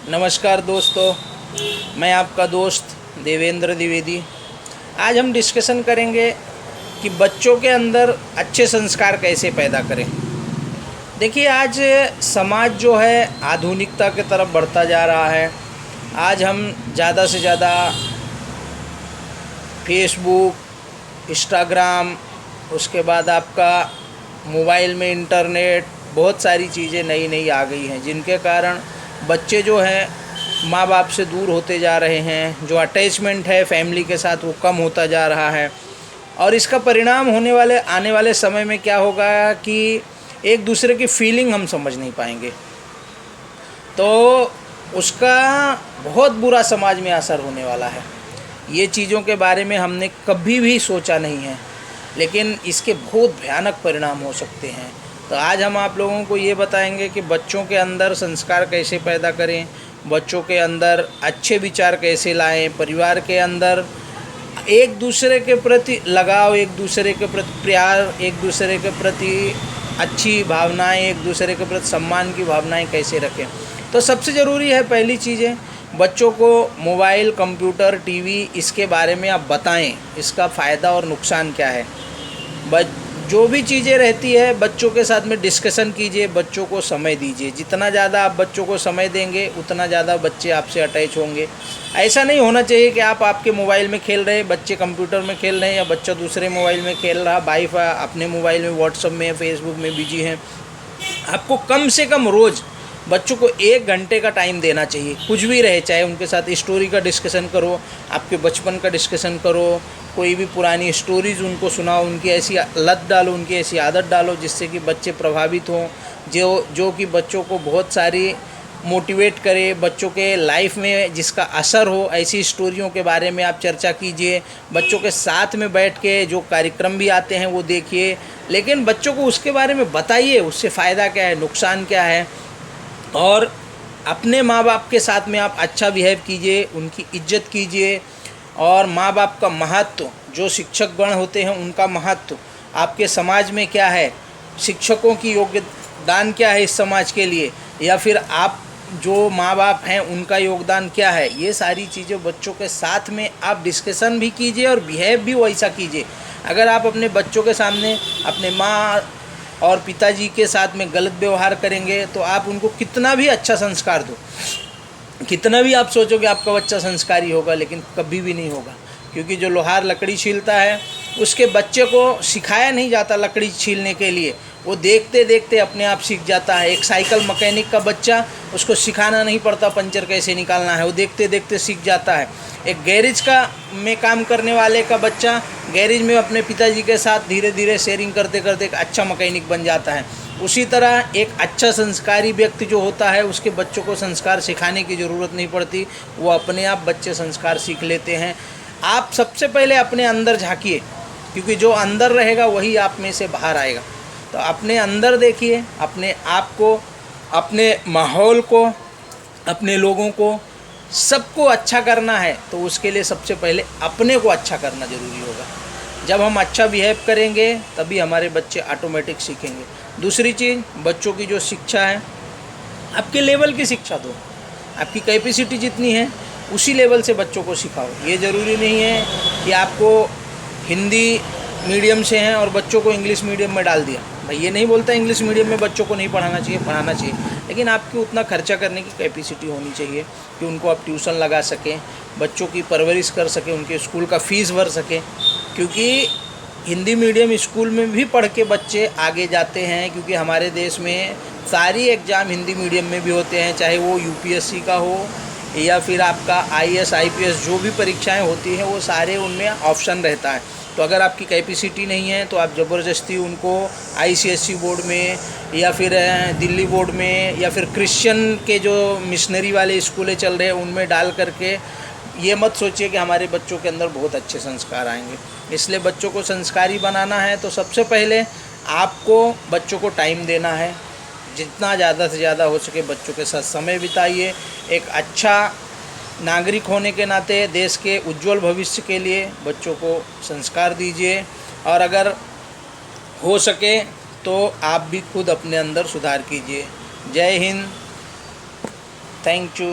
नमस्कार दोस्तों, मैं आपका दोस्त देवेंद्र द्विवेदी। आज हम डिस्कशन करेंगे कि बच्चों के अंदर अच्छे संस्कार कैसे पैदा करें। देखिए, आज समाज जो है आधुनिकता की तरफ बढ़ता जा रहा है। आज हम ज़्यादा से ज़्यादा फेसबुक, इंस्टाग्राम, उसके बाद आपका मोबाइल में इंटरनेट, बहुत सारी चीज़ें नई नई आ गई हैं, जिनके कारण बच्चे जो हैं माँ बाप से दूर होते जा रहे हैं। जो अटैचमेंट है फैमिली के साथ वो कम होता जा रहा है। और इसका परिणाम आने वाले समय में क्या होगा कि एक दूसरे की फीलिंग हम समझ नहीं पाएंगे, तो उसका बहुत बुरा समाज में असर होने वाला है। ये चीज़ों के बारे में हमने कभी भी सोचा नहीं है, लेकिन इसके बहुत भयानक परिणाम हो सकते हैं। तो आज हम आप लोगों को ये बताएंगे कि बच्चों के अंदर संस्कार कैसे पैदा करें, बच्चों के अंदर अच्छे विचार कैसे लाएं, परिवार के अंदर एक दूसरे के प्रति लगाव, एक दूसरे के प्रति प्यार, एक दूसरे के प्रति अच्छी भावनाएं, एक दूसरे के प्रति सम्मान की भावनाएं कैसे रखें। तो सबसे ज़रूरी है, पहली चीज़ें, बच्चों को मोबाइल, कंप्यूटर, टीवी इसके बारे में आप बताएं, इसका फ़ायदा और नुकसान क्या है। जो भी चीज़ें रहती है बच्चों के साथ में डिस्कशन कीजिए, बच्चों को समय दीजिए। जितना ज़्यादा आप बच्चों को समय देंगे उतना ज़्यादा बच्चे आपसे अटैच होंगे। ऐसा नहीं होना चाहिए कि आप आपके मोबाइल में खेल रहे, बच्चे कंप्यूटर में खेल रहे हैं, या बच्चा दूसरे मोबाइल में खेल रहा, वाइफ अपने मोबाइल में व्हाट्सएप में, फेसबुक में बिजी हैं। आपको कम से कम रोज़ बच्चों को 1 घंटे का टाइम देना चाहिए। कुछ भी रहे, चाहे उनके साथ स्टोरी का डिस्कशन करो, आपके बचपन का डिस्कशन करो, कोई भी पुरानी स्टोरीज़ उनको सुनाओ, उनकी ऐसी लत डालो, उनकी ऐसी आदत डालो जिससे कि बच्चे प्रभावित हों, जो कि बच्चों को बहुत सारी मोटिवेट करे, बच्चों के लाइफ में जिसका असर हो। ऐसी स्टोरियों के बारे में आप चर्चा कीजिए। बच्चों के साथ में बैठ के जो कार्यक्रम भी आते हैं वो देखिए, लेकिन बच्चों को उसके बारे में बताइए, उससे फ़ायदा क्या है, नुकसान क्या है। और अपने माँ बाप के साथ में आप अच्छा बिहेव कीजिए, उनकी इज्जत कीजिए। और माँ बाप का महत्व, जो शिक्षक गण होते हैं उनका महत्व आपके समाज में क्या है, शिक्षकों की योगदान क्या है इस समाज के लिए, या फिर आप जो माँ बाप हैं उनका योगदान क्या है, ये सारी चीज़ें बच्चों के साथ में आप डिस्कशन भी कीजिए और बिहेव भी वैसा कीजिए। अगर आप अपने बच्चों के सामने अपने माँ और पिताजी के साथ में गलत व्यवहार करेंगे तो आप उनको कितना भी अच्छा संस्कार दो, कितना भी आप सोचो कि आपका बच्चा संस्कारी होगा, लेकिन कभी भी नहीं होगा। क्योंकि जो लोहार लकड़ी छीलता है उसके बच्चे को सिखाया नहीं जाता लकड़ी छीलने के लिए, वो देखते देखते अपने आप सीख जाता है। एक साइकिल मैकेनिक का बच्चा, उसको सिखाना नहीं पड़ता पंचर कैसे निकालना है, वो देखते देखते सीख जाता है। एक गैरेज में काम करने वाले का बच्चा गैरेज में अपने पिताजी के साथ धीरे धीरे शेयरिंग करते करते एक अच्छा मैकेनिक बन जाता है। उसी तरह एक अच्छा संस्कारी व्यक्ति जो होता है उसके बच्चों को संस्कार सिखाने की ज़रूरत नहीं पड़ती, वो अपने आप बच्चे संस्कार सीख लेते हैं। आप सबसे पहले अपने अंदर झांकिए, क्योंकि जो अंदर रहेगा वही आप में से बाहर आएगा। तो अपने अंदर देखिए, अपने आप को, अपने माहौल को, अपने लोगों को, सबको अच्छा करना है तो उसके लिए सबसे पहले अपने को अच्छा करना ज़रूरी होगा। जब हम अच्छा बिहेव करेंगे तभी हमारे बच्चे ऑटोमेटिक सीखेंगे। दूसरी चीज़, बच्चों की जो शिक्षा है, आपके लेवल की शिक्षा दो। आपकी कैपेसिटी जितनी है उसी लेवल से बच्चों को सिखाओ। ये ज़रूरी नहीं है कि आपको हिंदी मीडियम से हैं और बच्चों को इंग्लिश मीडियम में डाल दिया। मैं ये नहीं बोलता इंग्लिश मीडियम में बच्चों को नहीं पढ़ाना चाहिए, पढ़ाना चाहिए, लेकिन आपकी उतना खर्चा करने की कैपेसिटी होनी चाहिए कि उनको आप ट्यूशन लगा सकें, बच्चों की परवरिश कर सकें, उनके स्कूल का फ़ीस भर सकें। क्योंकि हिंदी मीडियम स्कूल में भी पढ़ के बच्चे आगे जाते हैं, क्योंकि हमारे देश में सारी एग्ज़ाम हिंदी मीडियम में भी होते हैं, चाहे वो यूपीएससी का हो या फिर आपका आईएएस आईपीएस जो भी परीक्षाएं होती हैं वो सारे उनमें ऑप्शन रहता है। तो अगर आपकी कैपेसिटी नहीं है तो आप ज़बरदस्ती उनको आईसीएसई बोर्ड में या फिर दिल्ली बोर्ड में या फिर क्रिश्चियन के जो मिशनरी वाले स्कूलें चल रहे हैं उनमें डाल करके ये मत सोचिए कि हमारे बच्चों के अंदर बहुत अच्छे संस्कार आएंगे। इसलिए बच्चों को संस्कारी बनाना है तो सबसे पहले आपको बच्चों को टाइम देना है। जितना ज़्यादा से ज़्यादा हो सके बच्चों के साथ समय बिताइए। एक अच्छा नागरिक होने के नाते देश के उज्जवल भविष्य के लिए बच्चों को संस्कार दीजिए। और अगर हो सके तो आप भी खुद अपने अंदर सुधार कीजिए। जय हिंद, थैंक यू।